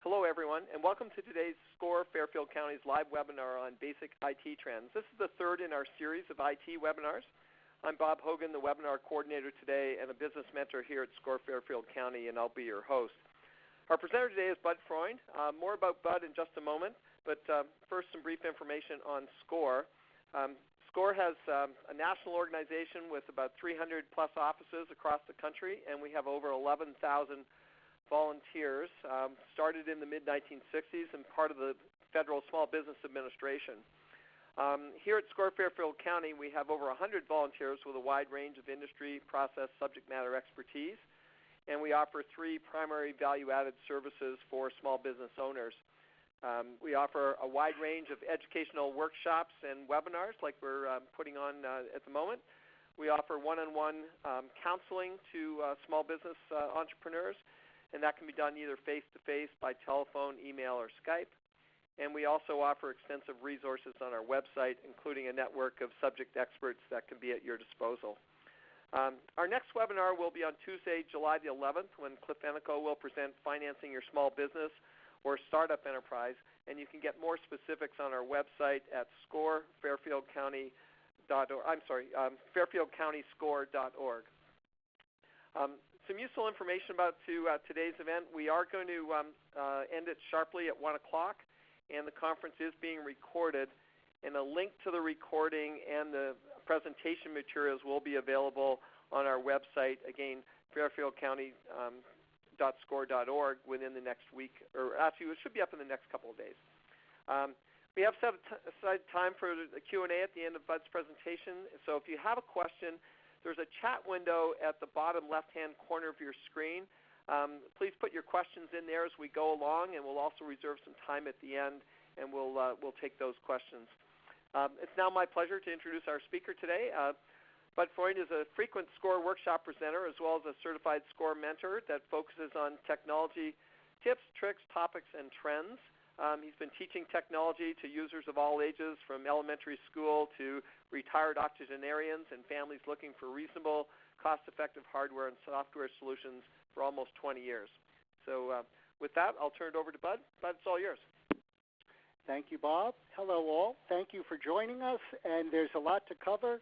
Hello, everyone, and welcome to today's SCORE Fairfield County's live webinar on basic IT trends. This is the third in our series of IT webinars. I'm Bob Hogan, the webinar coordinator today and a business mentor here at SCORE Fairfield County, and I'll be your host. Our presenter today is Bud Freund. More about Bud in just a moment, but first some brief information on SCORE. SCORE has a national organization with about 300 plus offices across the country, and we have over 11,000 volunteers, started in the mid-1960s and part of the Federal Small Business Administration. Here at SCORE Fairfield County, we have over 100 volunteers with a wide range of industry, process, subject matter expertise, and we offer three primary value-added services for small business owners. We offer a wide range of educational workshops and webinars like we're putting on at the moment. We offer one-on-one counseling to small business entrepreneurs, and that can be done either face-to-face, by telephone, email, or Skype. And we also offer extensive resources on our website, including a network of subject experts that can be at your disposal. Our next webinar will be on Tuesday, July the 11th, when Cliff Enico will present Financing Your Small Business or Startup Enterprise, and you can get more specifics on our website at fairfieldcountyscore.org. Some useful information about today's event. We are going to end it sharply at 1 o'clock, and the conference is being recorded. And a link to the recording and the presentation materials will be available on our website, again, fairfieldcounty.score.org, within the next week, or actually it should be up in the next couple of days. We have set aside time for the Q&A at the end of Bud's presentation, so if you have a question, there's a chat window at the bottom left-hand corner of your screen. Please put your questions in there as we go along, and we'll also reserve some time at the end, and we'll take those questions. It's now my pleasure to introduce our speaker today. Bud Freund is a frequent SCORE workshop presenter as well as a certified SCORE mentor that focuses on technology tips, tricks, topics, and trends. He's been teaching technology to users of all ages, from elementary school to retired octogenarians and families looking for reasonable, cost-effective hardware and software solutions for almost 20 years. So with that, I'll turn it over to Bud. Bud, it's all yours. Thank you, Bob. Hello, all. Thank you for joining us, and there's a lot to cover,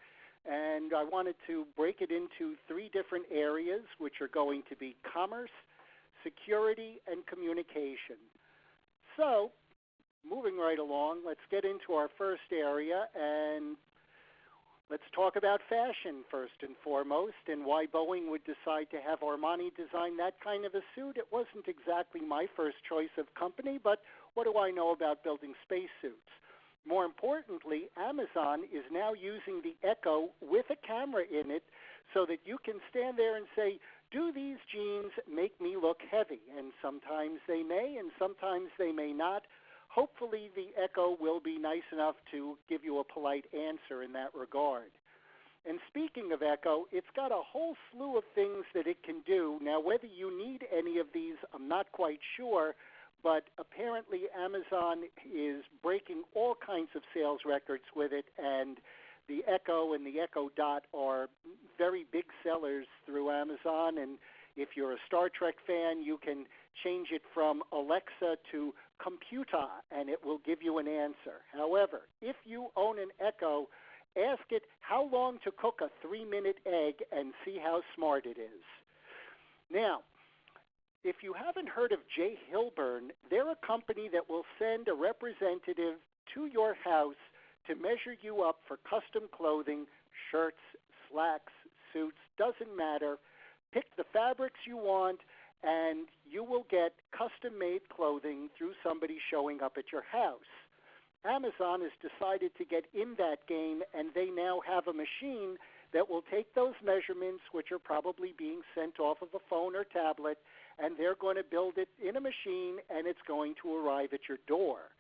and I wanted to break it into three different areas, which are going to be commerce, security, and communication. So, moving right along, let's get into our first area, and let's talk about fashion first and foremost, and why Boeing would decide to have Armani design that kind of a suit. It wasn't exactly my first choice of company, but what do I know about building spacesuits? More importantly, Amazon is now using the Echo with a camera in it so that you can stand there and say, do these jeans make me look heavy? And sometimes they may, and sometimes they may not. Hopefully the Echo will be nice enough to give you a polite answer in that regard. And speaking of Echo, it's got a whole slew of things that it can do. Now, whether you need any of these, I'm not quite sure, but apparently Amazon is breaking all kinds of sales records with it, and the Echo and the Echo Dot are very big sellers through Amazon. And if you're a Star Trek fan, you can change it from Alexa to Computer, and it will give you an answer. However, if you own an Echo, ask it how long to cook a 3-minute egg and see how smart it is. Now, if you haven't heard of J. Hilburn, they're a company that will send a representative to your house to measure you up for custom clothing, shirts, slacks, suits, doesn't matter. Pick the fabrics you want, and you will get custom-made clothing through somebody showing up at your house. Amazon has decided to get in that game, and they now have a machine that will take those measurements, which are probably being sent off of a phone or tablet, and they're going to build it in a machine, and it's going to arrive at your door.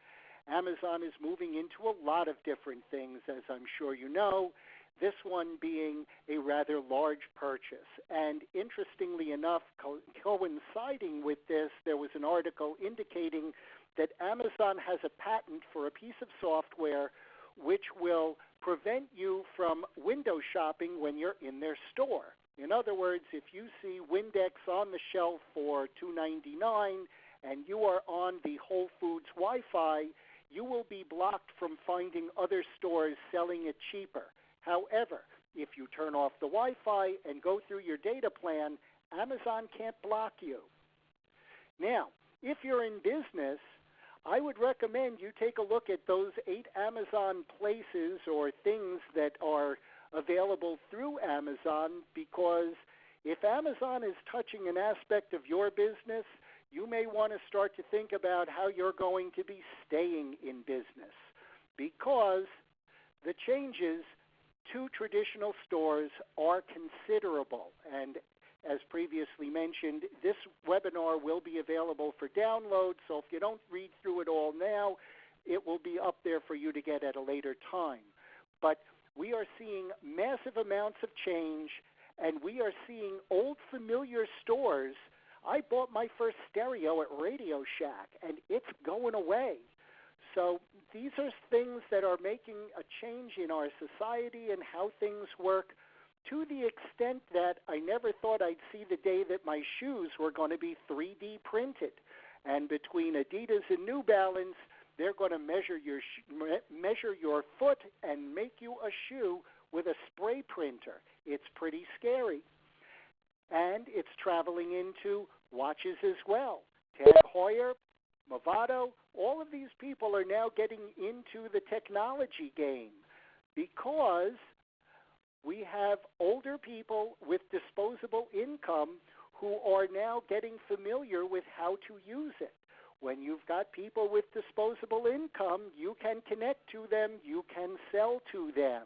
Amazon is moving into a lot of different things, as I'm sure you know, this one being a rather large purchase. And interestingly enough, coinciding with this, there was an article indicating that Amazon has a patent for a piece of software which will prevent you from window shopping when you're in their store. In other words, if you see Windex on the shelf for $2.99 and you are on the Whole Foods Wi-Fi, you will be blocked from finding other stores selling it cheaper. However, if you turn off the Wi-Fi and go through your data plan, Amazon can't block you. Now, if you're in business, I would recommend you take a look at those 8 Amazon places or things that are available through Amazon, because if Amazon is touching an aspect of your business, you may want to start to think about how you're going to be staying in business, because the changes to traditional stores are considerable. And as previously mentioned, this webinar will be available for download, so if you don't read through it all now, it will be up there for you to get at a later time. But we are seeing massive amounts of change, and we are seeing old familiar stores. I bought my first stereo at Radio Shack, and it's going away. So these are things that are making a change in our society and how things work, to the extent that I never thought I'd see the day that my shoes were going to be 3D printed. And between Adidas and New Balance, they're going to measure your foot and make you a shoe with a spray printer. It's pretty scary. And it's traveling into watches as well. Tag Heuer, Movado, all of these people are now getting into the technology game, because we have older people with disposable income who are now getting familiar with how to use it. When you've got people with disposable income, you can connect to them, you can sell to them.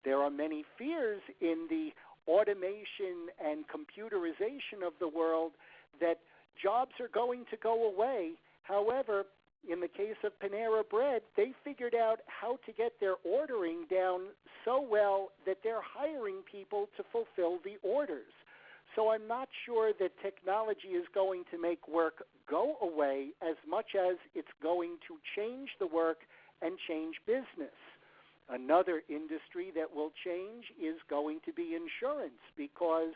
There are many fears in the automation and computerization of the world that jobs are going to go away. However, in the case of Panera Bread, they figured out how to get their ordering down so well that they're hiring people to fulfill the orders. So I'm not sure that technology is going to make work go away as much as it's going to change the work and change business. Another industry that will change is going to be insurance, because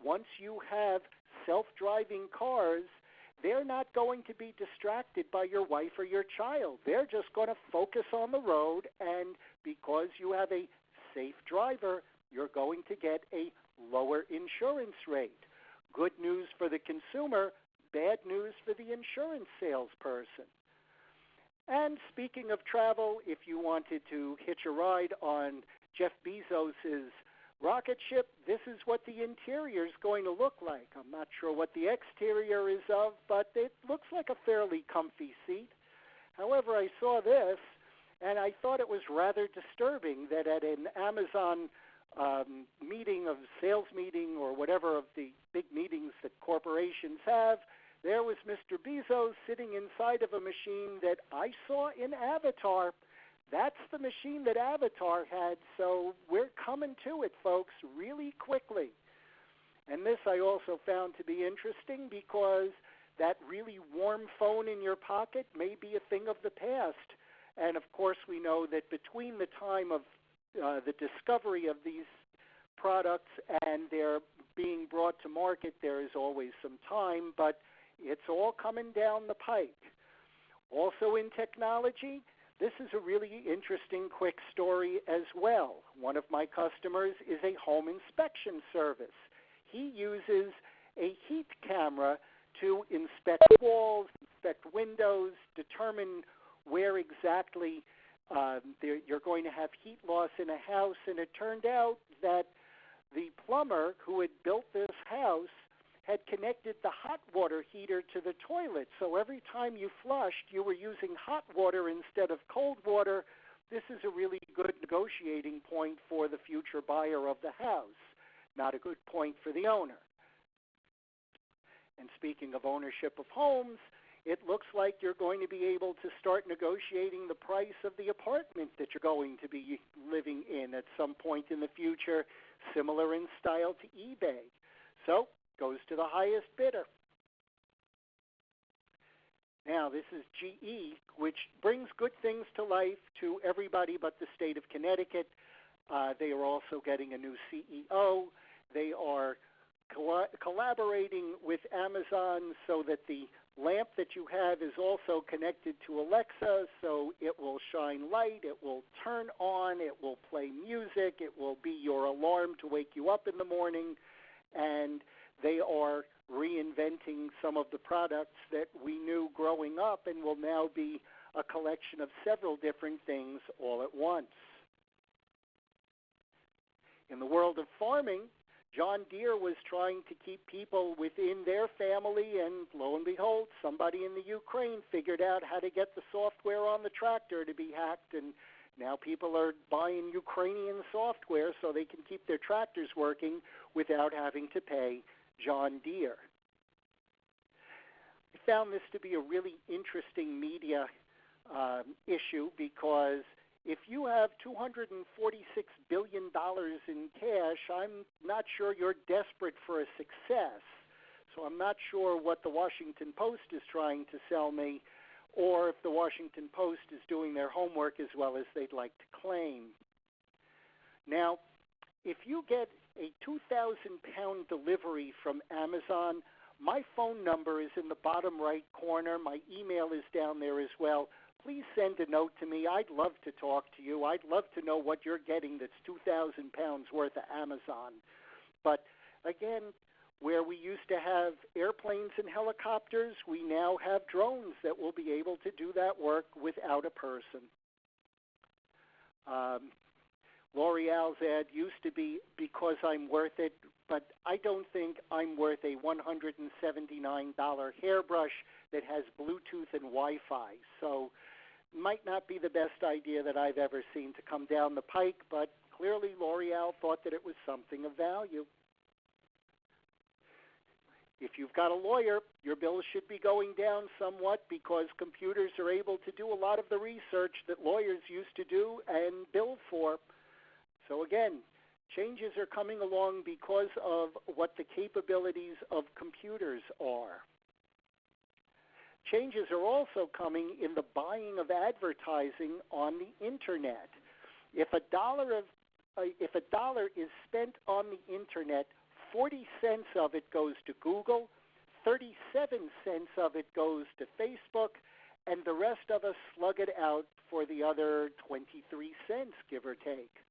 once you have self-driving cars, they're not going to be distracted by your wife or your child. They're just going to focus on the road, and because you have a safe driver, you're going to get a lower insurance rate. Good news for the consumer, bad news for the insurance salesperson. And speaking of travel, if you wanted to hitch a ride on Jeff Bezos's rocket ship, this is what the interior is going to look like. I'm not sure what the exterior is of, but it looks like a fairly comfy seat. However, I saw this, and I thought it was rather disturbing that at an Amazon sales meeting or whatever of the big meetings that corporations have, there was Mr. Bezos sitting inside of a machine that I saw in Avatar. That's the machine that Avatar had, so we're coming to it, folks, really quickly. And this I also found to be interesting, because that really warm phone in your pocket may be a thing of the past. And, of course, we know that between the time of the discovery of these products and their being brought to market, there is always some time, but it's all coming down the pike. Also in technology, this is a really interesting quick story as well. One of my customers is a home inspection service. He uses a heat camera to inspect walls, inspect windows, determine where exactly you're going to have heat loss in a house. And it turned out that the plumber who had built this house had connected the hot water heater to the toilet. So every time you flushed, you were using hot water instead of cold water. This is a really good negotiating point for the future buyer of the house. Not a good point for the owner. And speaking of ownership of homes, it looks like you're going to be able to start negotiating the price of the apartment that you're going to be living in at some point in the future, similar in style to eBay. So, goes to the highest bidder. Now, this is GE, which brings good things to life to everybody but the state of Connecticut. They are also getting a new CEO. They are collaborating with Amazon so that the lamp that you have is also connected to Alexa, so it will shine light, it will turn on, it will play music, it will be your alarm to wake you up in the morning, and they are reinventing some of the products that we knew growing up and will now be a collection of several different things all at once. In the world of farming, John Deere was trying to keep people within their family, and lo and behold, somebody in the Ukraine figured out how to get the software on the tractor to be hacked, and now people are buying Ukrainian software so they can keep their tractors working without having to pay John Deere. I found this to be a really interesting media issue because if you have $246 billion in cash, I'm not sure you're desperate for a success. So I'm not sure what the Washington Post is trying to sell me, or if the Washington Post is doing their homework as well as they'd like to claim. Now, if you get a 2,000-pound delivery from Amazon, my phone number is in the bottom right corner. My email is down there as well. Please send a note to me. I'd love to talk to you. I'd love to know what you're getting that's 2,000 pounds worth of Amazon. But again, where we used to have airplanes and helicopters, we now have drones that will be able to do that work without a person. L'Oreal's ad used to be because I'm worth it, but I don't think I'm worth a $179 hairbrush that has Bluetooth and Wi-Fi. So might not be the best idea that I've ever seen to come down the pike, but clearly L'Oreal thought that it was something of value. If you've got a lawyer, your bills should be going down somewhat because computers are able to do a lot of the research that lawyers used to do and bill for. So again, changes are coming along because of what the capabilities of computers are. Changes are also coming in the buying of advertising on the Internet. If a dollar is spent on the Internet, 40 cents of it goes to Google, 37 cents of it goes to Facebook, and the rest of us slug it out for the other 23 cents, give or take.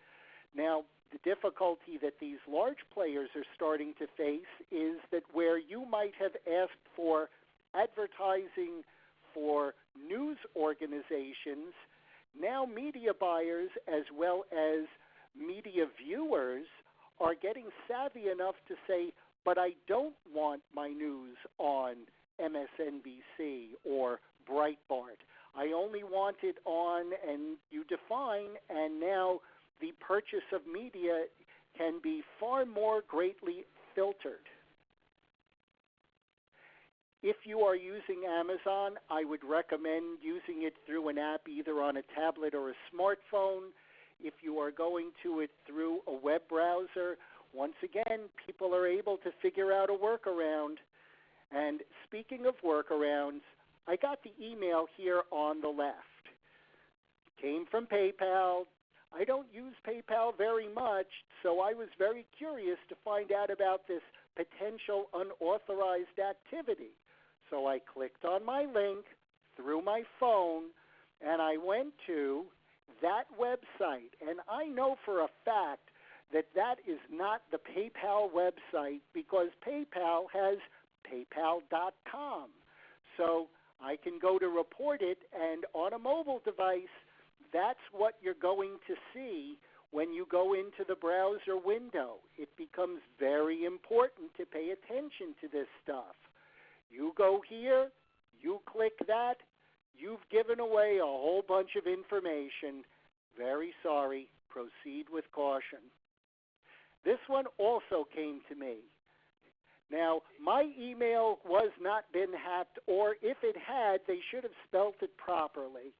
Now, the difficulty that these large players are starting to face is that where you might have asked for advertising for news organizations, now media buyers as well as media viewers are getting savvy enough to say, but I don't want my news on MSNBC or Breitbart. I only want it on, and you define, and now the purchase of media can be far more greatly filtered. If you are using Amazon, I would recommend using it through an app either on a tablet or a smartphone. If you are going to it through a web browser, once again, people are able to figure out a workaround. And speaking of workarounds, I got the email here on the left. It came from PayPal. I don't use PayPal very much, so I was very curious to find out about this potential unauthorized activity. So I clicked on my link through my phone, and I went to that website. And I know for a fact that that is not the PayPal website because PayPal has PayPal.com. So I can go to report it, and on a mobile device, that's what you're going to see when you go into the browser window. It becomes very important to pay attention to this stuff. You go here, you click that, you've given away a whole bunch of information. Very sorry. Proceed with caution. This one also came to me. Now, my email was not been hacked, or if it had, they should have spelt it properly.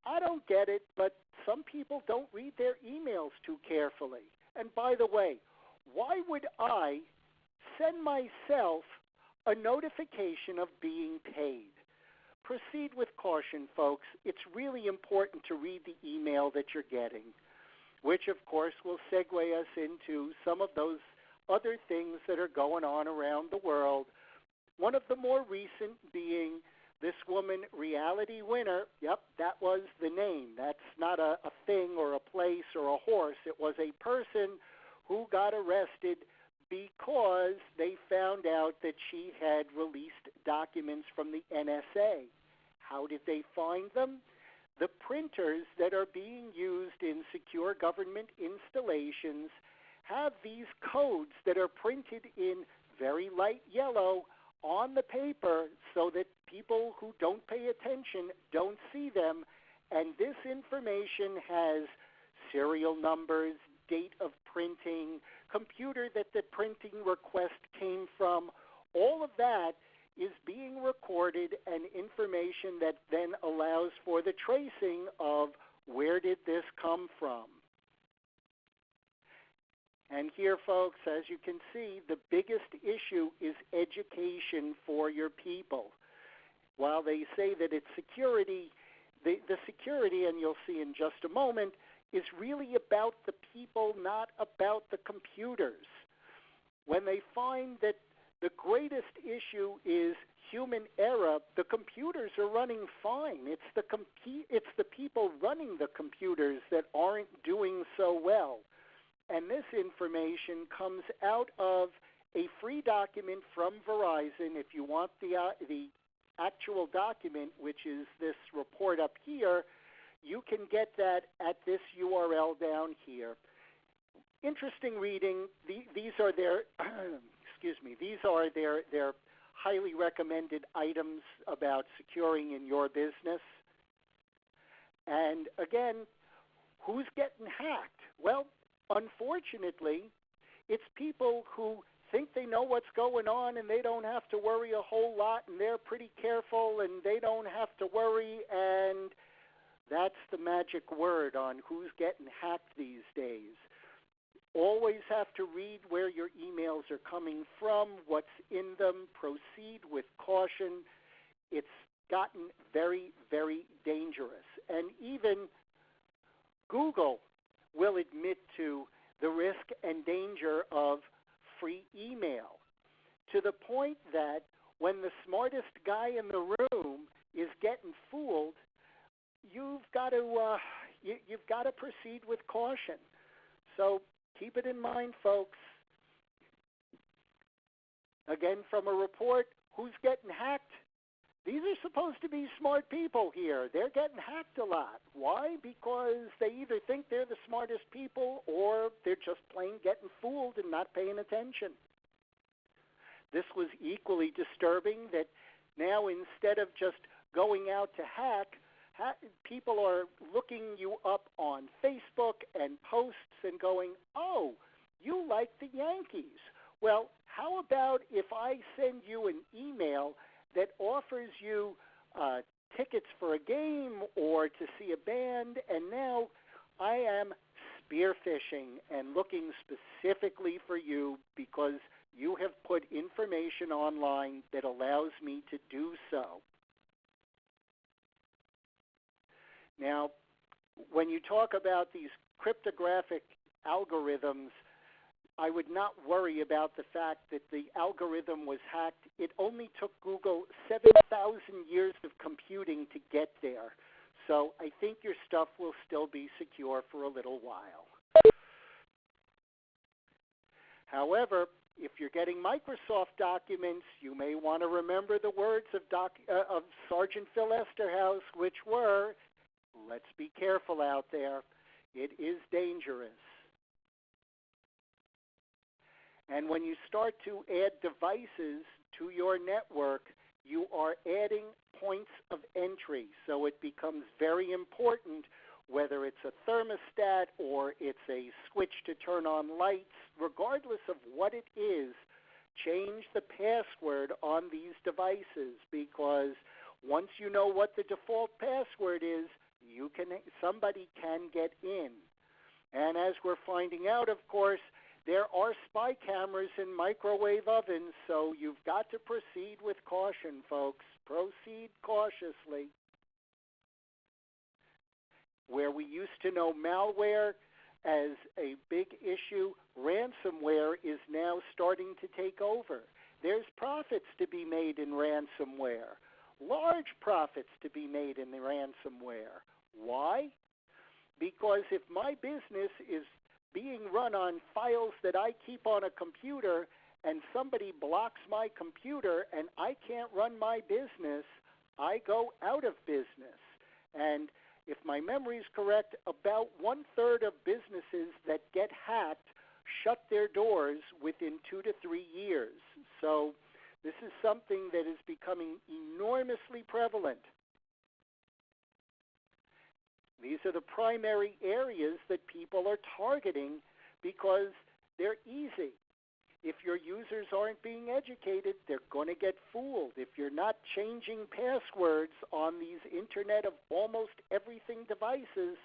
I don't get it, but some people don't read their emails too carefully. And by the way, why would I send myself a notification of being paid? Proceed with caution, folks. It's really important to read the email that you're getting, which, of course, will segue us into some of those other things that are going on around the world. One of the more recent being this woman, Reality Winner. Yep, that was the name. That's not a thing or a place or a horse. It was a person who got arrested because they found out that she had released documents from the NSA. How did they find them? The printers that are being used in secure government installations have these codes that are printed in very light yellow on the paper so that people who don't pay attention don't see them. And this information has serial numbers, date of printing, computer that the printing request came from. All of that is being recorded, and information that then allows for the tracing of where did this come from. And here, folks, as you can see, the biggest issue is education for your people. While they say that it's security, the security, and you'll see in just a moment, is really about the people, not about the computers. When they find that the greatest issue is human error, the computers are running fine. It's the people running the computers that aren't doing so well. And this information comes out of a free document from Verizon. If you want the actual document, which is this report up here, you can get that at this URL down here. Interesting reading. These are their these are their highly recommended items about securing in your business. And again, who's getting hacked? Well, unfortunately, it's people who think they know what's going on and they don't have to worry a whole lot, and they're pretty careful and they don't have to worry, and that's the magic word on who's getting hacked these days. Always have to read where your emails are coming from, what's in them, proceed with caution. It's gotten very, very dangerous. And even Google will admit to the risk and danger of free email, to the point that when the smartest guy in the room is getting fooled, you've got to proceed with caution. So keep it in mind, folks. Again, from a report, who's getting hacked? These are supposed to be smart people here. They're getting hacked a lot. Why? Because they either think they're the smartest people or they're just plain getting fooled and not paying attention. This was equally disturbing that now instead of just going out to hack, people are looking you up on Facebook and posts and going, oh, you like the Yankees. Well, how about if I send you an email that offers you tickets for a game or to see a band, and now I am spear phishing and looking specifically for you because you have put information online that allows me to do so. Now, when you talk about these cryptographic algorithms, I would not worry about the fact that the algorithm was hacked. It only took Google 7,000 years of computing to get there. So I think your stuff will still be secure for a little while. However, if you're getting Microsoft documents, you may want to remember the words of Sergeant Phil Esterhaus, which were, let's be careful out there. It is dangerous. And when you start to add devices to your network, you are adding points of entry. So it becomes very important, whether it's a thermostat or it's a switch to turn on lights, regardless of what it is, change the password on these devices, because once you know what the default password is, somebody can get in. And as we're finding out, of course, there are spy cameras in microwave ovens, so you've got to proceed with caution, folks. Proceed cautiously. Where we used to know malware, as a big issue, ransomware is now starting to take over. There's profits to be made in ransomware, large profits to be made in the ransomware. Why? Because if my business is being run on files that I keep on a computer and somebody blocks my computer and I can't run my business, I go out of business. And if my memory is correct, about 1/3 of businesses that get hacked shut their doors within 2 to 3 years. So this is something that is becoming enormously prevalent. These are the primary areas that people are targeting because they're easy. If your users aren't being educated, they're going to get fooled. If you're not changing passwords on these Internet of almost everything devices,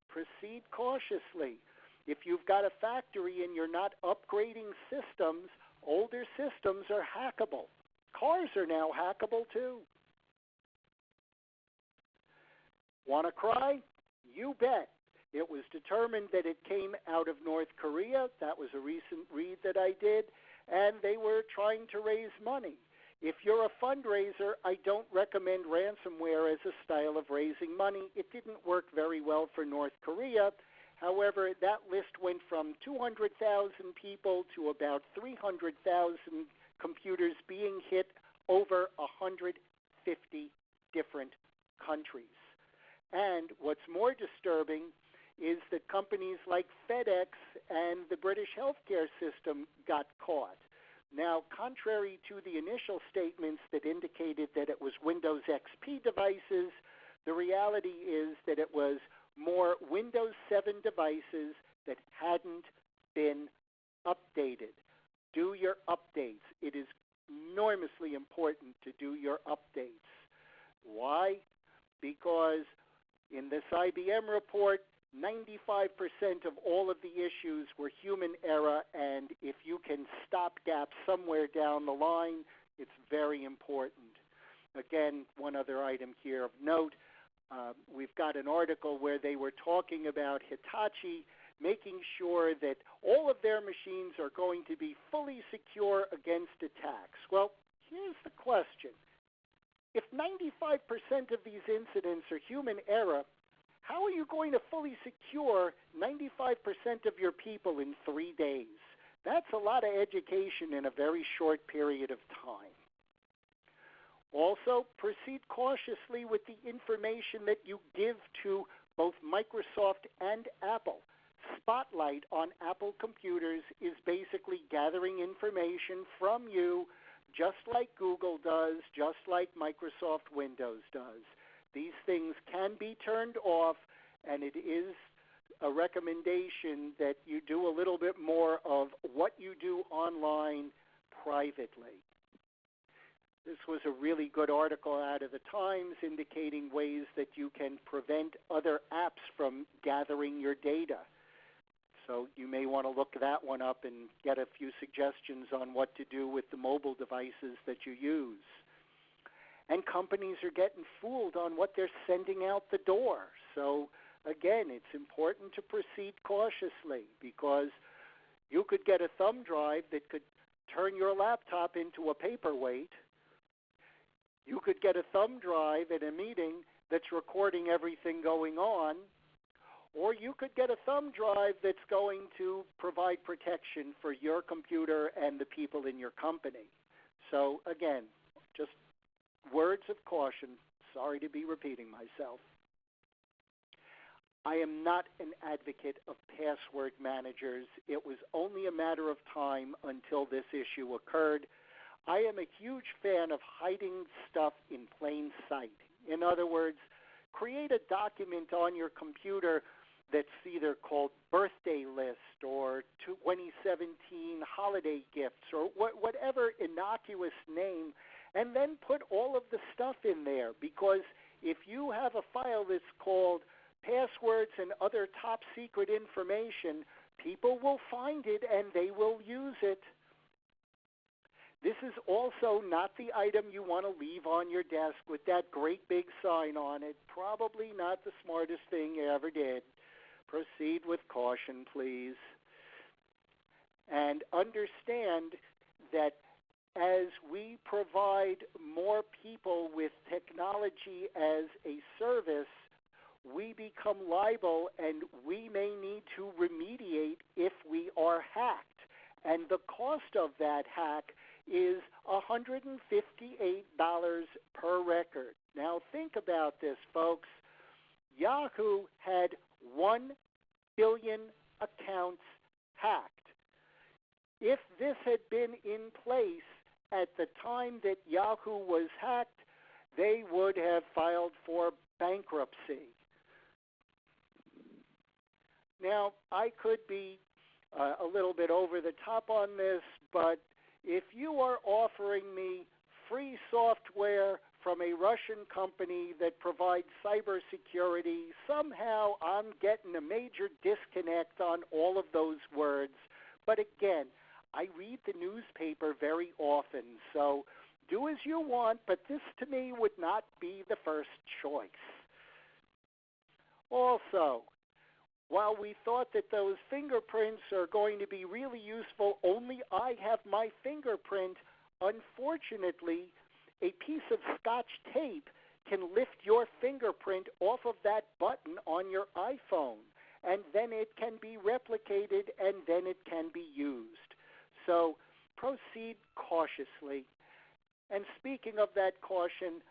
proceed cautiously. If you've got a factory and you're not upgrading systems, older systems are hackable. Cars are now hackable too. Want to cry? You bet. It was determined that it came out of North Korea. That was a recent read that I did. And they were trying to raise money. If you're a fundraiser, I don't recommend ransomware as a style of raising money. It didn't work very well for North Korea. However, that list went from 200,000 people to about 300,000 computers being hit over 150 different countries. And what's more disturbing is that companies like FedEx and the British healthcare system got caught. Now, contrary to the initial statements that indicated that it was Windows XP devices, the reality is that it was more Windows 7 devices that hadn't been updated. Do your updates. It is enormously important to do your updates. Why? Because in this IBM report, 95% of all of the issues were human error, and if you can stop gaps somewhere down the line, it's very important. Again, one other item here of note, we've got an article where they were talking about Hitachi making sure that all of their machines are going to be fully secure against attacks. Well, here's the question. If 95% of these incidents are human error, how are you going to fully secure 95% of your people in 3 days? That's a lot of education in a very short period of time. Also, proceed cautiously with the information that you give to both Microsoft and Apple. Spotlight on Apple computers is basically gathering information from you, just like Google does, just like Microsoft Windows does. These things can be turned off, and it is a recommendation that you do a little bit more of what you do online privately. This was a really good article out of the Times indicating ways that you can prevent other apps from gathering your data. So you may want to look that one up and get a few suggestions on what to do with the mobile devices that you use. And companies are getting fooled on what they're sending out the door. So again, it's important to proceed cautiously because you could get a thumb drive that could turn your laptop into a paperweight. You could get a thumb drive at a meeting that's recording everything going on, or you could get a thumb drive that's going to provide protection for your computer and the people in your company. So again, just words of caution. Sorry to be repeating myself. I am not an advocate of password managers. It was only a matter of time until this issue occurred. I am a huge fan of hiding stuff in plain sight. In other words, create a document on your computer that's either called birthday list or 2017 holiday gifts or whatever innocuous name, and then put all of the stuff in there, because if you have a file that's called passwords and other top secret information, people will find it and they will use it. This is also not the item you want to leave on your desk with that great big sign on it. Probably not the smartest thing you ever did. Proceed with caution, please. And understand that as we provide more people with technology as a service, we become liable and we may need to remediate if we are hacked. And the cost of that hack is $158 per record. Now think about this, folks. Yahoo had 1 billion accounts hacked. If this had been in place at the time that Yahoo was hacked, they would have filed for bankruptcy. Now, I could be a little bit over the top on this, but if you are offering me free software from a Russian company that provides cybersecurity, somehow I'm getting a major disconnect on all of those words. But again, I read the newspaper very often, so do as you want, but this to me would not be the first choice. Also, while we thought that those fingerprints are going to be really useful, only I have my fingerprint, unfortunately, a piece of Scotch tape can lift your fingerprint off of that button on your iPhone, and then it can be replicated, and then it can be used. So proceed cautiously. And speaking of that caution,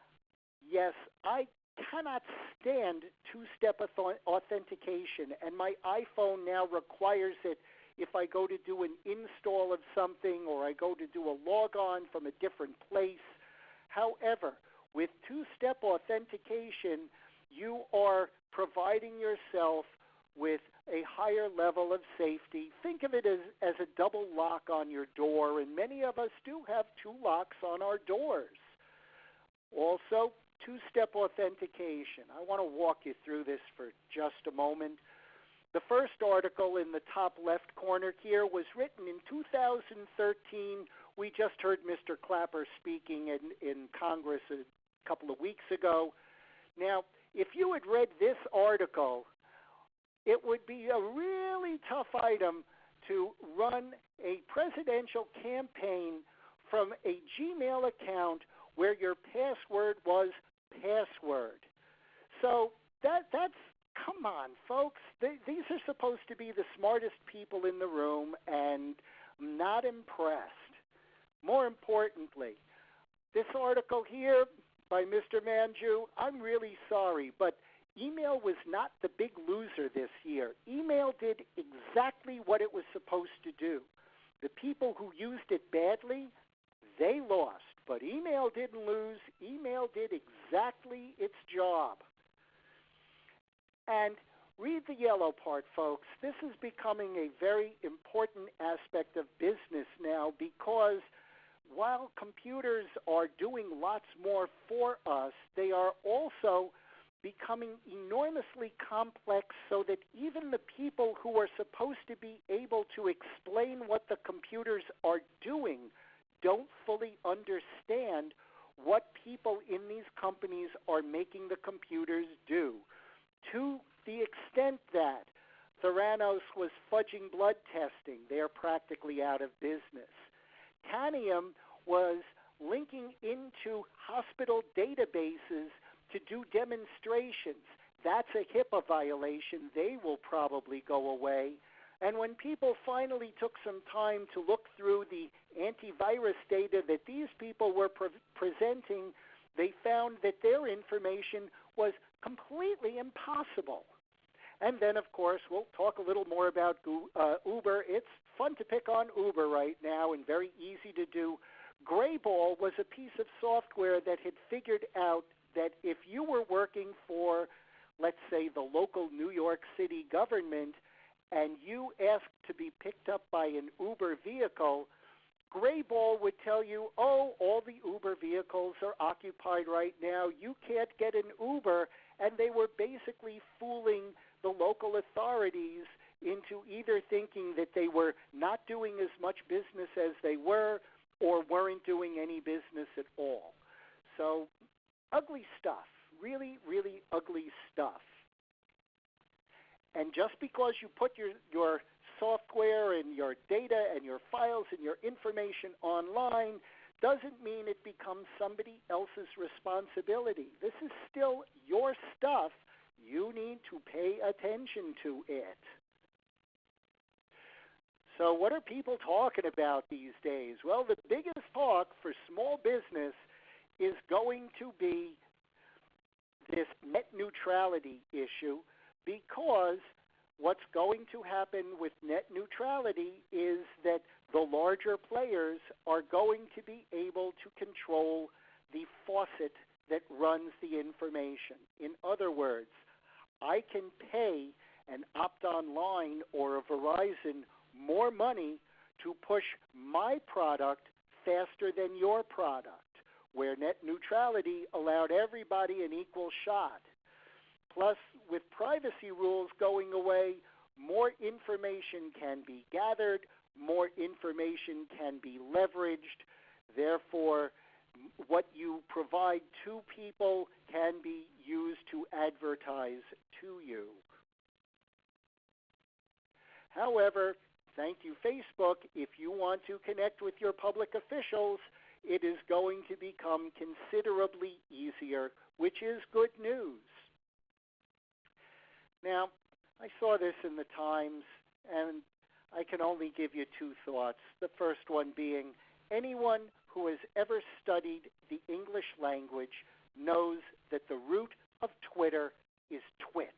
yes, I cannot stand two-step authentication, and my iPhone now requires it if I go to do an install of something or I go to do a log on from a different place. However, with two-step authentication, you are providing yourself with a higher level of safety. Think of it as a double lock on your door, and many of us do have two locks on our doors. Also, two-step authentication. I want to walk you through this for just a moment. The first article in the top left corner here was written in 2013. We just heard Mr. Clapper speaking in Congress a couple of weeks ago. Now, if you had read this article, it would be a really tough item to run a presidential campaign from a Gmail account where your password was password. So that's, come on, folks. These are supposed to be the smartest people in the room, and I'm not impressed. More importantly, this article here by Mr. Manju, I'm really sorry, but email was not the big loser this year. Email did exactly what it was supposed to do. The people who used it badly, they lost. But email didn't lose. Email did exactly its job. And read the yellow part, folks. This is becoming a very important aspect of business now, because while computers are doing lots more for us, they are also becoming enormously complex, so that even the people who are supposed to be able to explain what the computers are doing don't fully understand what people in these companies are making the computers do, to the extent that Theranos was fudging blood testing. They're practically out of business. Tanium was linking into hospital databases to do demonstrations. That's a HIPAA violation. They will probably go away. And when people finally took some time to look through the antivirus data that these people were presenting, they found that their information was completely impossible. And then, of course, we'll talk a little more about Uber. It's fun to pick on Uber right now and very easy to do. Grayball was a piece of software that had figured out that if you were working for, let's say, the local New York City government, and you asked to be picked up by an Uber vehicle, Grayball would tell you, oh, all the Uber vehicles are occupied right now. You can't get an Uber. And they were basically fooling the local authorities into either thinking that they were not doing as much business as they were, or weren't doing any business at all. So ugly stuff, really, really ugly stuff. And just because you put your software and your data and your files and your information online doesn't mean it becomes somebody else's responsibility. This is still your stuff. You need to pay attention to it. So what are people talking about these days? Well, the biggest talk for small business is going to be this net neutrality issue, because what's going to happen with net neutrality is that the larger players are going to be able to control the faucet that runs the information. In other words, I can pay an Opt Online or a Verizon more money to push my product faster than your product, where net neutrality allowed everybody an equal shot. Plus, with privacy rules going away, more information can be gathered, more information can be leveraged. Therefore, what you provide to people can be used to advertise to you. However, thank you, Facebook, if you want to connect with your public officials, it is going to become considerably easier, which is good news. Now, I saw this in the Times, and I can only give you two thoughts. The first one being, anyone who has ever studied the English language knows that the root of Twitter is twit,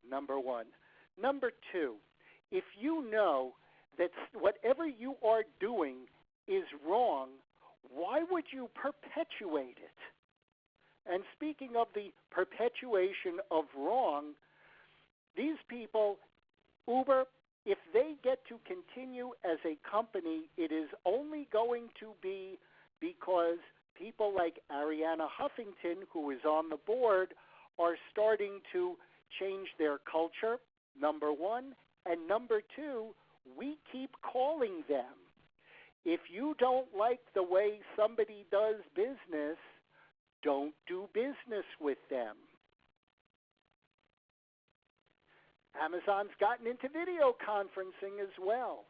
number one. Number two, if you know that whatever you are doing is wrong, why would you perpetuate it? And speaking of the perpetuation of wrong, these people, Uber, if they get to continue as a company, it is only going to be because people like Arianna Huffington, who is on the board, are starting to change their culture, number one. And number two, we keep calling them. If you don't like the way somebody does business, don't do business with them. Amazon's gotten into video conferencing as well.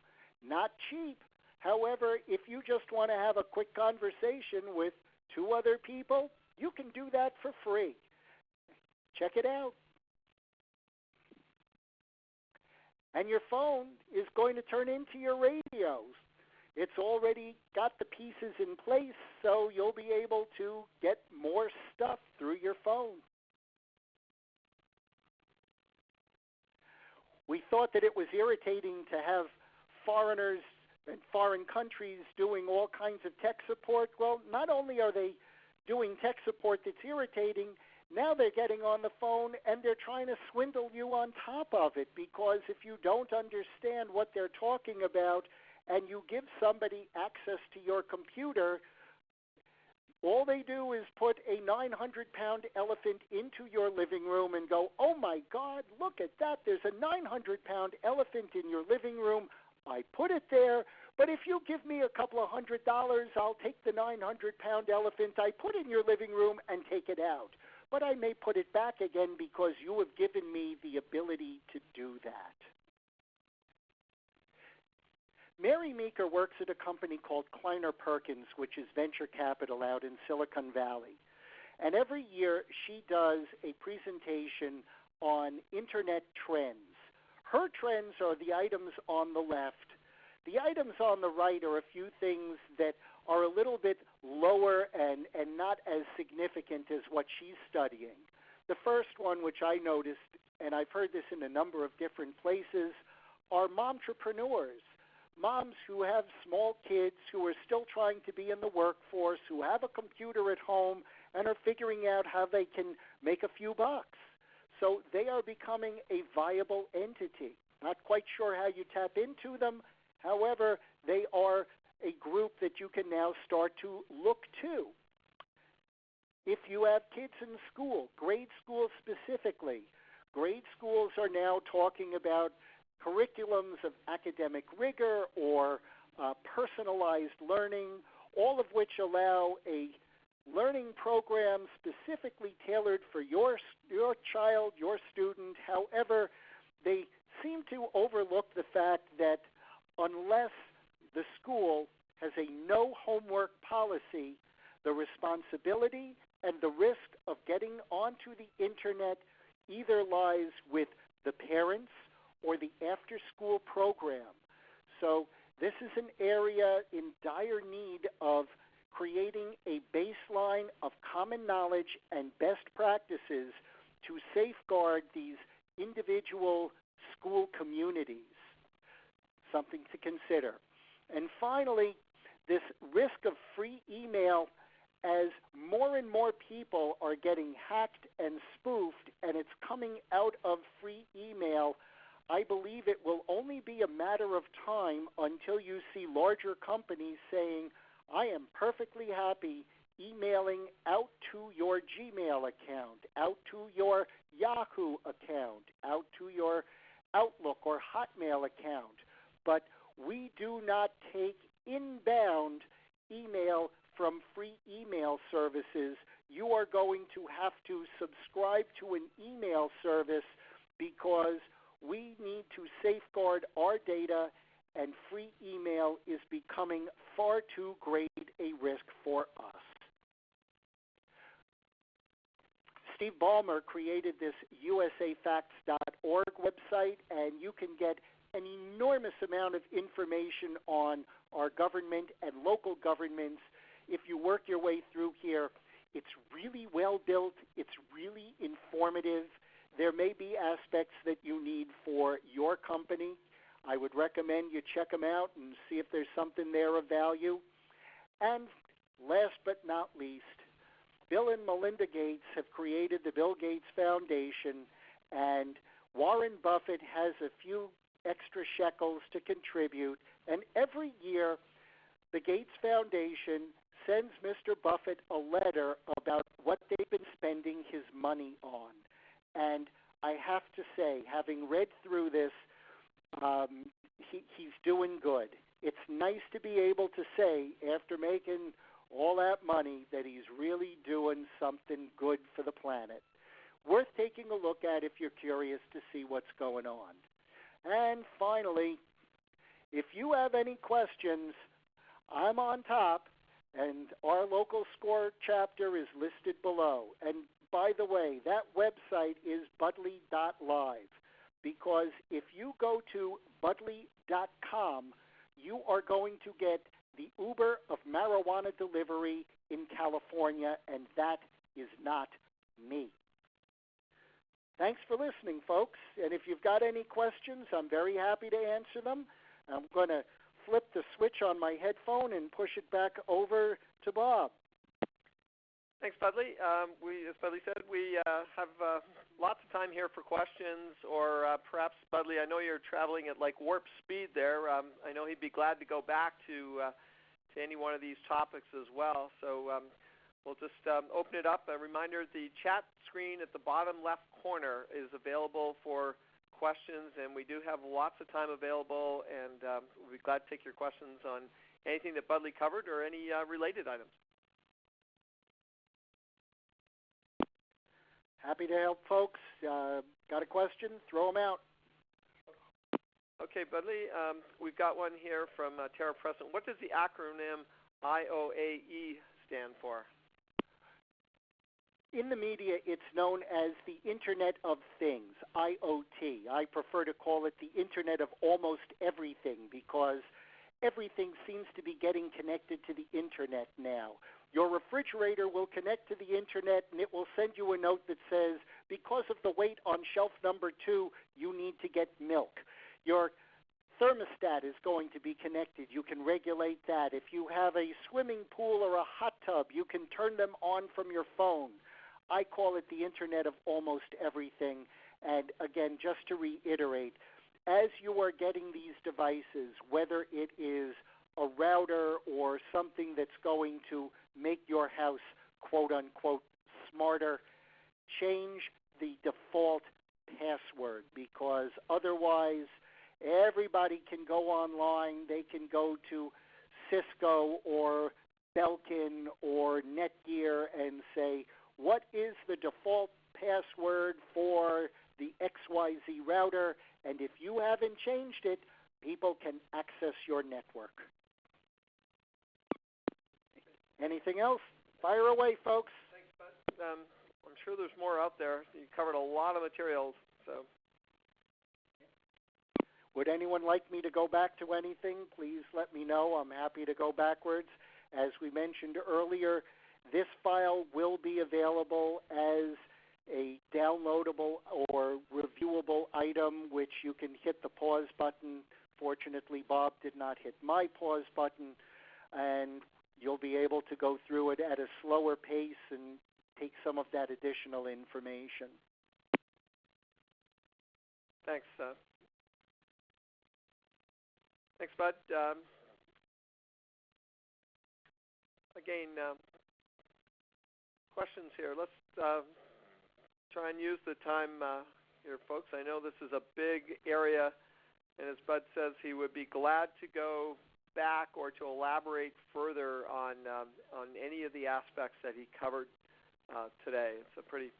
Not cheap. However, if you just want to have a quick conversation with two other people, you can do that for free. Check it out. And your phone is going to turn into your radios. It's already got the pieces in place, so you'll be able to get more stuff through your phone. We thought that it was irritating to have foreigners and foreign countries doing all kinds of tech support. Well, not only are they doing tech support that's irritating, now they're getting on the phone and they're trying to swindle you on top of it, because if you don't understand what they're talking about and you give somebody access to your computer, all they do is put a 900-pound elephant into your living room and go, oh my God, look at that, there's a 900-pound elephant in your living room. I put it there, but if you give me a couple of $100, I'll take the 900-pound elephant I put in your living room and take it out. But I may put it back again because you have given me the ability to do that. Mary Meeker works at a company called Kleiner Perkins, which is venture capital out in Silicon Valley. And every year she does a presentation on Internet trends. Her trends are the items on the left. The items on the right are a few things that are a little bit lower and not as significant as what she's studying. The first one, which I noticed, and I've heard this in a number of different places, are momtrepreneurs. Moms who have small kids who are still trying to be in the workforce, who have a computer at home and are figuring out how they can make a few bucks. So they are becoming a viable entity. Not quite sure how you tap into them. However, they are a group that you can now start to look to. If you have kids in school, grade school specifically, grade schools are now talking about curriculums of academic rigor or personalized learning, all of which allow a learning program specifically tailored for your child, your student. However, they seem to overlook the fact that unless the school has a no homework policy, the responsibility and the risk of getting onto the internet either lies with the parents or the after-school program. So this is an area in dire need of creating a baseline of common knowledge and best practices to safeguard these individual school communities. Something to consider. And finally, this risk of free email, as more and more people are getting hacked and spoofed and it's coming out of free email, I believe it will only be a matter of time until you see larger companies saying, I am perfectly happy emailing out to your Gmail account, out to your Yahoo account, out to your Outlook or Hotmail account. But we do not take inbound email from free email services. You are going to have to subscribe to an email service because we need to safeguard our data, and free email is becoming far too great a risk for us. Steve Ballmer created this usafacts.org website, and you can get an enormous amount of information on our government and local governments. If you work your way through here, it's really well built. It's really informative. There may be aspects that you need for your company. I would recommend you check them out and see if there's something there of value. And last but not least, Bill and Melinda Gates have created the Bill Gates Foundation, and Warren Buffett has a few extra shekels to contribute. And every year, the Gates Foundation sends Mr. Buffett a letter about what they've been spending his money on. And I have to say, having read through this, he's doing good. It's nice to be able to say, after making all that money, that he's really doing something good for the planet. Worth taking a look at if you're curious to see what's going on. And finally, if you have any questions, I'm on top, and our local SCORE chapter is listed below. And by the way, that website is budley.live, because if you go to budley.com, you are going to get the Uber of marijuana delivery in California, and that is not me. Thanks for listening, folks. And if you've got any questions, I'm very happy to answer them. I'm going to flip the switch on my headphone and push it back over to Bob. Thanks, Budley. As Budley said, we have lots of time here for questions, or perhaps, Budley, I know you're traveling at like warp speed there. I know he'd be glad to go back to any one of these topics as well. So we'll just open it up. A reminder, the chat screen at the bottom left corner is available for questions, and we do have lots of time available, and we'll be glad to take your questions on anything that Budley covered or any related items. Happy to help, folks. Got a question? Throw them out. Okay, Budley, we've got one here from Tara Preston. What does the acronym IOAE stand for? In the media, it's known as the Internet of Things, IoT. I prefer to call it the Internet of almost everything, because everything seems to be getting connected to the Internet now. Your refrigerator will connect to the Internet, and it will send you a note that says, because of the weight on shelf number 2, you need to get milk. Your thermostat is going to be connected. You can regulate that. If you have a swimming pool or a hot tub, you can turn them on from your phone. I call it the Internet of almost everything. And again, just to reiterate, as you are getting these devices, whether it is a router or something that's going to make your house, quote unquote, smarter, change the default password, because otherwise everybody can go online. They can go to Cisco or Belkin or Netgear and say, what is the default password for the XYZ router? And if you haven't changed it, people can access your network. Anything else? Fire away, folks. Thanks, Bud. I'm sure there's more out there. You covered a lot of materials. So, would anyone like me to go back to anything? Please let me know. I'm happy to go backwards. As we mentioned earlier, this file will be available as a downloadable or reviewable item, which you can hit the pause button. Fortunately, Bob did not hit my pause button, and you'll be able to go through it at a slower pace and take some of that additional information. Thanks. Thanks, Bud. Again, questions here. Let's try and use the time here, folks. I know this is a big area, and as Bud says, he would be glad to go back or to elaborate further on any of the aspects that he covered today. It's a pretty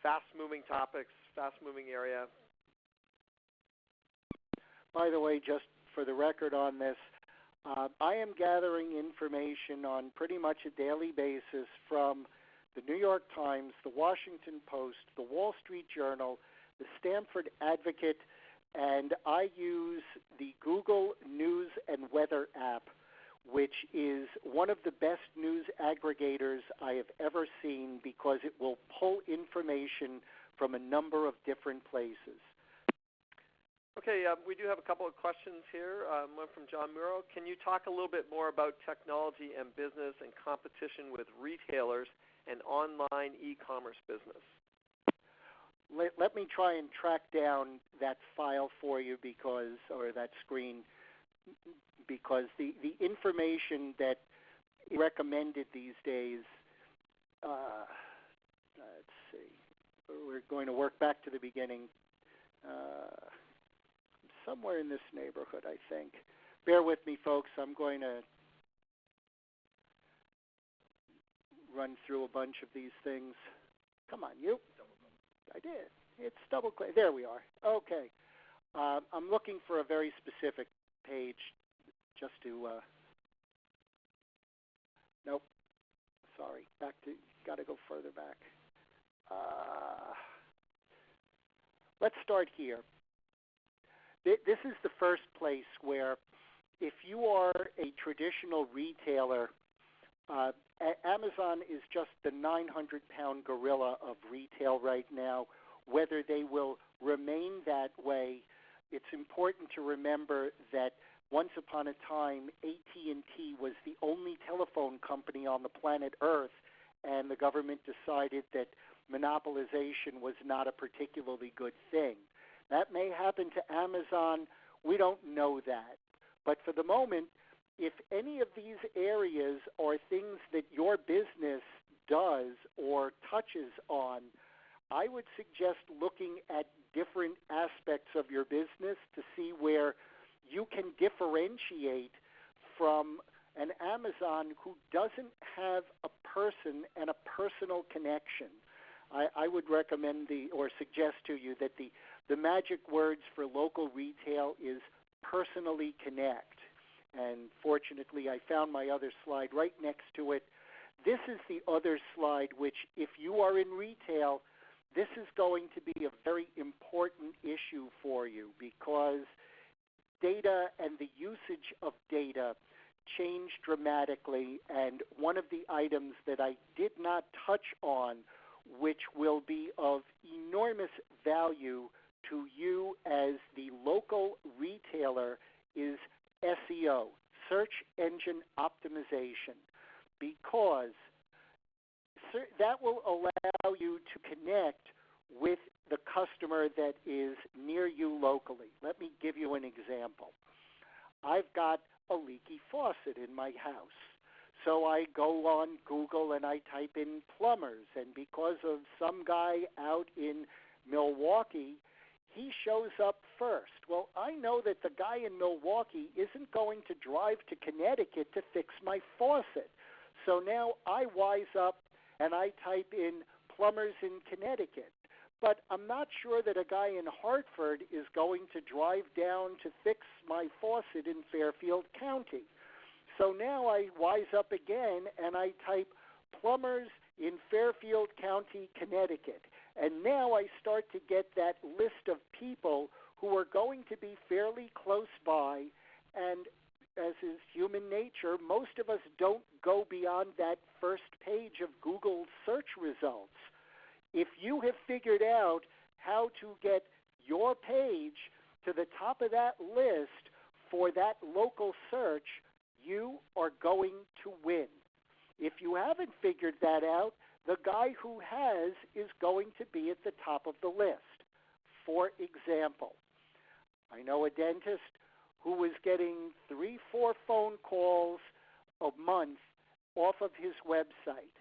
fast-moving topics, fast-moving area. By the way, just for the record on this, I am gathering information on pretty much a daily basis from the New York Times, the Washington Post, the Wall Street Journal, the Stanford Advocate, and I use the Google News and Weather app, which is one of the best news aggregators I have ever seen because it will pull information from a number of different places. Okay, we do have a couple of questions here. One from John Muro. Can you talk a little bit more about technology and business and competition with retailers and online e-commerce business? Let me try and track down that file for you or that screen, because the information that is recommended these days, let's see, we're going to work back to the beginning. Somewhere in this neighborhood, I think. Bear with me, folks. I'm going to run through a bunch of these things. Come on, you. I did. It's double click. There we are. Okay. I'm looking for a very specific page just to, nope. Sorry. Got to go further back. Let's start here. This is the first place where if you are a traditional retailer, Amazon is just the 900-pound gorilla of retail right now. Whether they will remain that way, it's important to remember that once upon a time, AT&T was the only telephone company on the planet Earth, and the government decided that monopolization was not a particularly good thing. That may happen to Amazon. We don't know that. But for the moment, if any of these areas are things that your business does or touches on, I would suggest looking at different aspects of your business to see where you can differentiate from an Amazon who doesn't have a person and a personal connection. I would recommend or suggest to you that the magic words for local retail is personally connect. And fortunately, I found my other slide right next to it. This is the other slide which, if you are in retail, this is going to be a very important issue for you because data and the usage of data changed dramatically. And one of the items that I did not touch on, which will be of enormous value to you as the local retailer, is SEO, search engine optimization, because that will allow you to connect with the customer that is near you locally. Let me give you an example. I've got a leaky faucet in my house. So I go on Google and I type in plumbers, and because of some guy out in Milwaukee, he shows up first. Well, I know that the guy in Milwaukee isn't going to drive to Connecticut to fix my faucet. So now I wise up and I type in plumbers in Connecticut. but I'm not sure that a guy in Hartford is going to drive down to fix my faucet in Fairfield County. So now I wise up again and I type plumbers in Fairfield County, Connecticut. And now I start to get that list of people who are going to be fairly close by. And as is human nature, most of us don't go beyond that first page of Google search results. If you have figured out how to get your page to the top of that list for that local search, you are going to win. If you haven't figured that out, the guy who has is going to be at the top of the list. For example, I know a dentist who was getting 3-4 phone calls a month off of his website.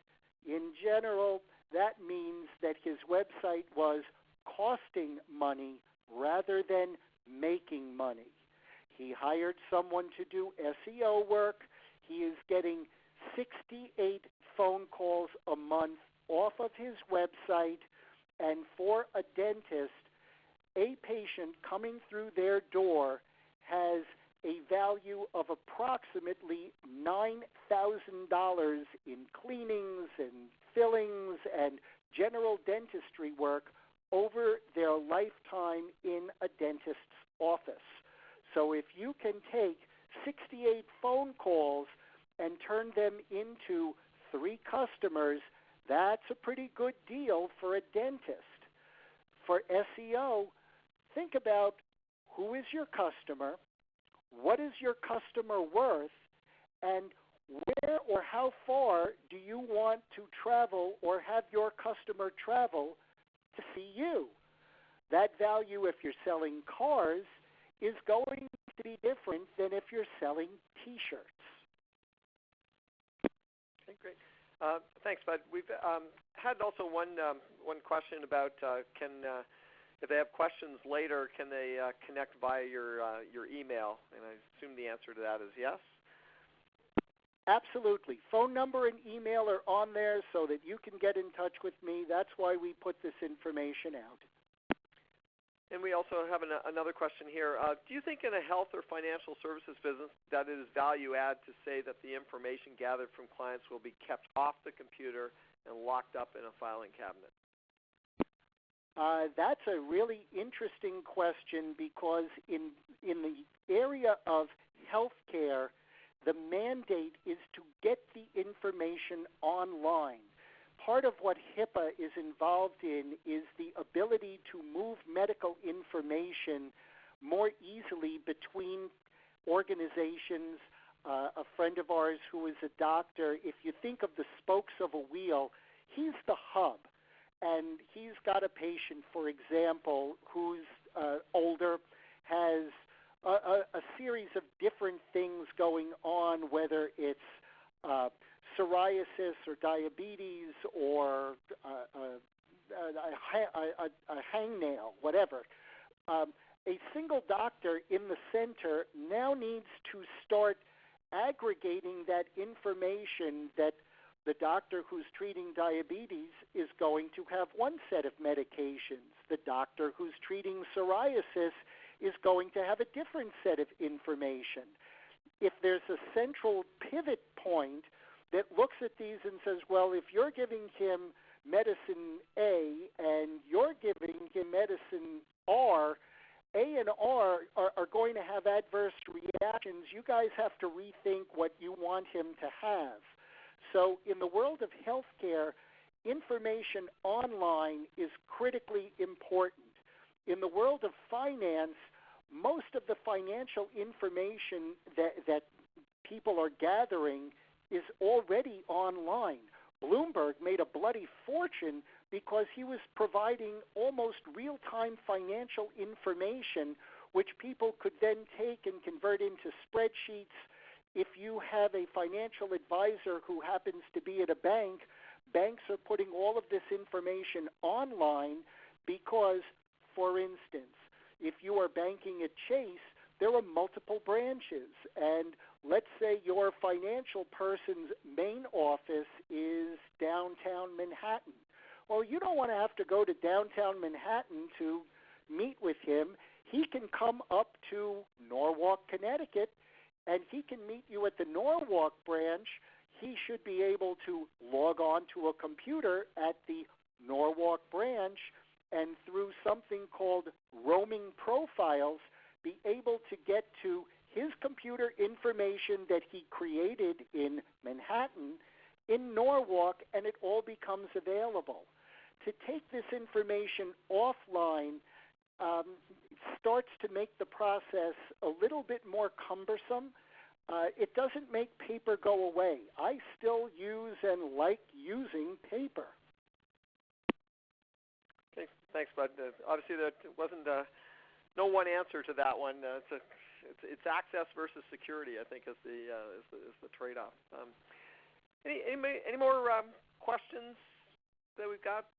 In general, that means that his website was costing money rather than making money. He hired someone to do SEO work. He is getting 68 phone calls a month off of his website, and for a dentist, a patient coming through their door has a value of approximately $9,000 in cleanings and fillings and general dentistry work over their lifetime in a dentist's office. So if you can take 68 phone calls and turn them into 3 customers, that's a pretty good deal for a dentist. For SEO, think about who is your customer, what is your customer worth, and where or how far do you want to travel or have your customer travel to see you. That value, if you're selling cars, is going to be different than if you're selling T-shirts. Okay, great. Thanks, Bud. We've had also one question about if they have questions later, can they connect via your email? And I assume the answer to that is yes. Absolutely. Phone number and email are on there so that you can get in touch with me. That's why we put this information out. And we also have another question here. Do you think in a health or financial services business that it is value add to say that the information gathered from clients will be kept off the computer and locked up in a filing cabinet? That's a really interesting question because in the area of healthcare, the mandate is to get the information online. Part of what HIPAA is involved in is the ability to move medical information more easily between organizations. A friend of ours who is a doctor, if you think of the spokes of a wheel, he's the hub. And he's got a patient, for example, who's older, has a series of different things going on, whether it's psoriasis or diabetes or a hangnail, whatever. A single doctor in the center now needs to start aggregating that information that the doctor who's treating diabetes is going to have one set of medications. The doctor who's treating psoriasis is going to have a different set of information. If there's a central pivot point that looks at these and says, well, if you're giving him medicine A and you're giving him medicine R, A and R are going to have adverse reactions. You guys have to rethink what you want him to have. So in the world of healthcare, information online is critically important. In the world of finance, most of the financial information that people are gathering is already online. Bloomberg made a bloody fortune because he was providing almost real-time financial information which people could then take and convert into spreadsheets. If you have a financial advisor who happens to be at a bank, banks are putting all of this information online because, for instance, if you are banking at Chase, there are multiple branches, and let's say your financial person's main office is downtown Manhattan. Well, you don't want to have to go to downtown Manhattan to meet with him. He can come up to Norwalk, Connecticut, and he can meet you at the Norwalk branch. He should be able to log on to a computer at the Norwalk branch and through something called roaming profiles be able to get to his computer information that he created in Manhattan in Norwalk, and it all becomes available. To take this information offline starts to make the process a little bit more cumbersome. It doesn't make paper go away. I still use and like using paper. Okay, thanks, Bud. Obviously, there wasn't no one answer to that one. It's access versus security, I think, is the trade-off. Any more questions that we've got,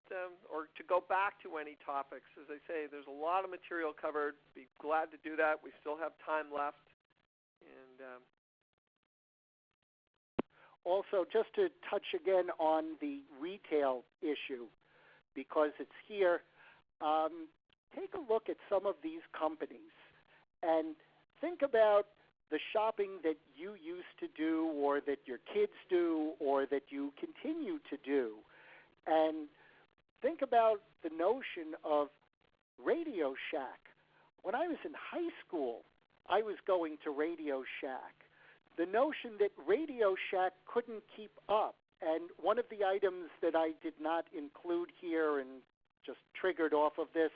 or to go back to any topics? As I say, there's a lot of material covered. Be glad to do that. We still have time left. And also, just to touch again on the retail issue, because it's here, take a look at some of these companies and think about the shopping that you used to do or that your kids do or that you continue to do. And think about the notion of Radio Shack. When I was in high school, I was going to Radio Shack. The notion that Radio Shack couldn't keep up, and one of the items that I did not include here and just triggered off of this,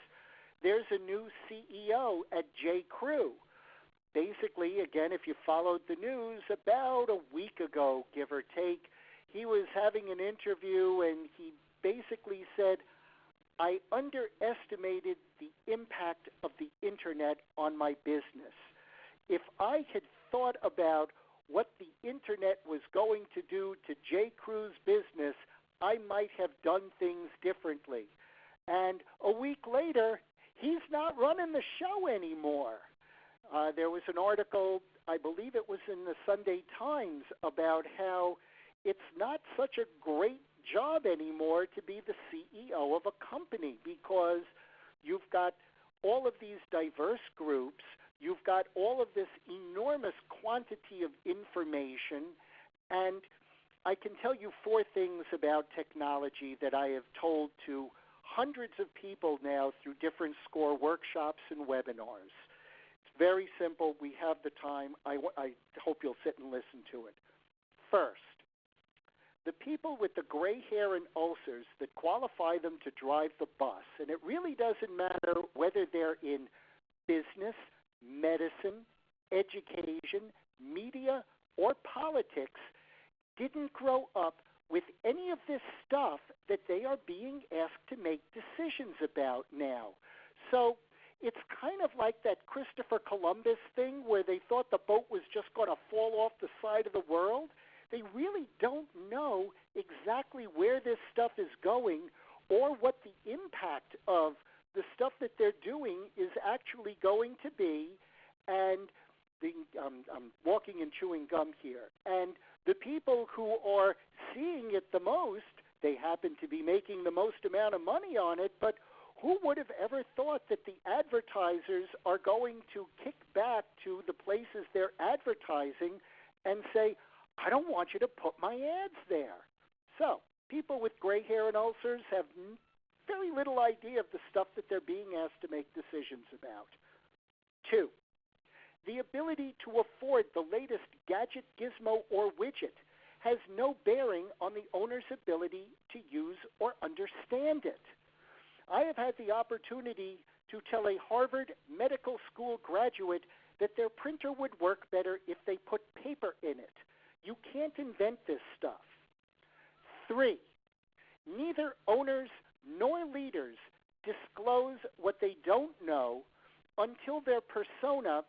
there's a new CEO at J.Crew. Basically, again, if you followed the news, about a week ago, give or take, he was having an interview and he basically said, I underestimated the impact of the internet on my business. If I had thought about what the internet was going to do to J.Crew's business, I might have done things differently. And a week later, he's not running the show anymore. There was an article, I believe it was in the Sunday Times, about how it's not such a great job anymore to be the CEO of a company because you've got all of these diverse groups, you've got all of this enormous quantity of information, and I can tell you 4 things about technology that I have told to hundreds of people now through different SCORE workshops and webinars. It's very simple. We have the time. I hope you'll sit and listen to it. First, the people with the gray hair and ulcers that qualify them to drive the bus, and it really doesn't matter whether they're in business, medicine, education, media, or politics, didn't grow up with any of this stuff that they are being asked to make decisions about now. So it's kind of like that Christopher Columbus thing where they thought the boat was just going to fall off the side of the world. They really don't know exactly where this stuff is going or what the impact of the stuff that they're doing is actually going to be. And I'm walking and chewing gum here. And the people who are seeing it the most, they happen to be making the most amount of money on it, but who would have ever thought that the advertisers are going to kick back to the places they're advertising and say, I don't want you to put my ads there. So people with gray hair and ulcers have very little idea of the stuff that they're being asked to make decisions about. 2, the ability to afford the latest gadget, gizmo, or widget has no bearing on the owner's ability to use or understand it. I have had the opportunity to tell a Harvard Medical School graduate that their printer would work better if they put paper in it. You can't invent this stuff. 3, neither owners nor leaders disclose what they don't know until their persona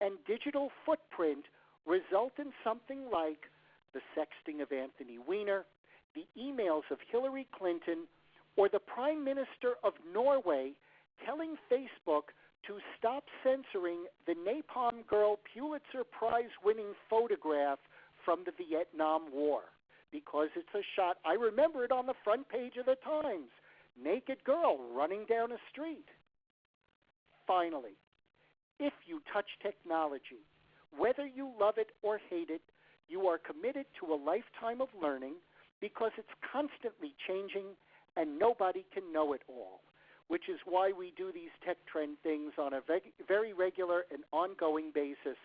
and digital footprint result in something like the sexting of Anthony Weiner, the emails of Hillary Clinton, or the Prime Minister of Norway telling Facebook to stop censoring the Napalm Girl Pulitzer Prize-winning photograph from the Vietnam War because it's a shot. I remember it on the front page of the Times. naked girl running down a street. Finally, if you touch technology, whether you love it or hate it, you are committed to a lifetime of learning because it's constantly changing and nobody can know it all, which is why we do these tech trend things on a very regular and ongoing basis,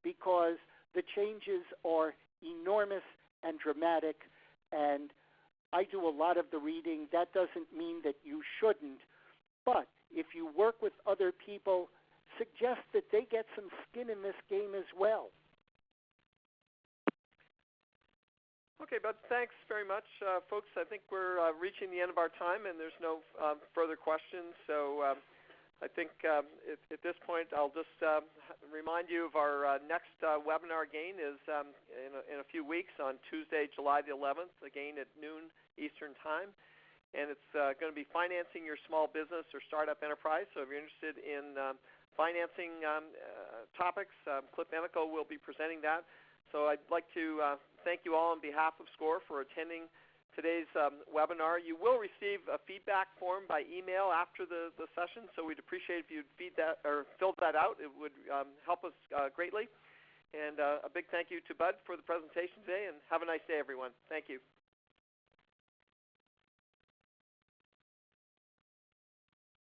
because the changes are enormous and dramatic, and I do a lot of the reading. That doesn't mean that you shouldn't, but if you work with other people, suggest that they get some skin in this game as well. Okay, Bud, thanks very much. Folks, I think we're reaching the end of our time, and there's no further questions. So I think at this point I'll just remind you of our next webinar again is in a few weeks on Tuesday, July the 11th, again at noon Eastern Time. And it's going to be financing your small business or startup enterprise. So if you're interested in financing topics, Cliff Enico will be presenting that. So I'd like to thank you all on behalf of SCORE for attending today's webinar. You will receive a feedback form by email after the session, so we'd appreciate if you'd fill that out. It would help us greatly. And a big thank you to Bud for the presentation today, and have a nice day, everyone. Thank you.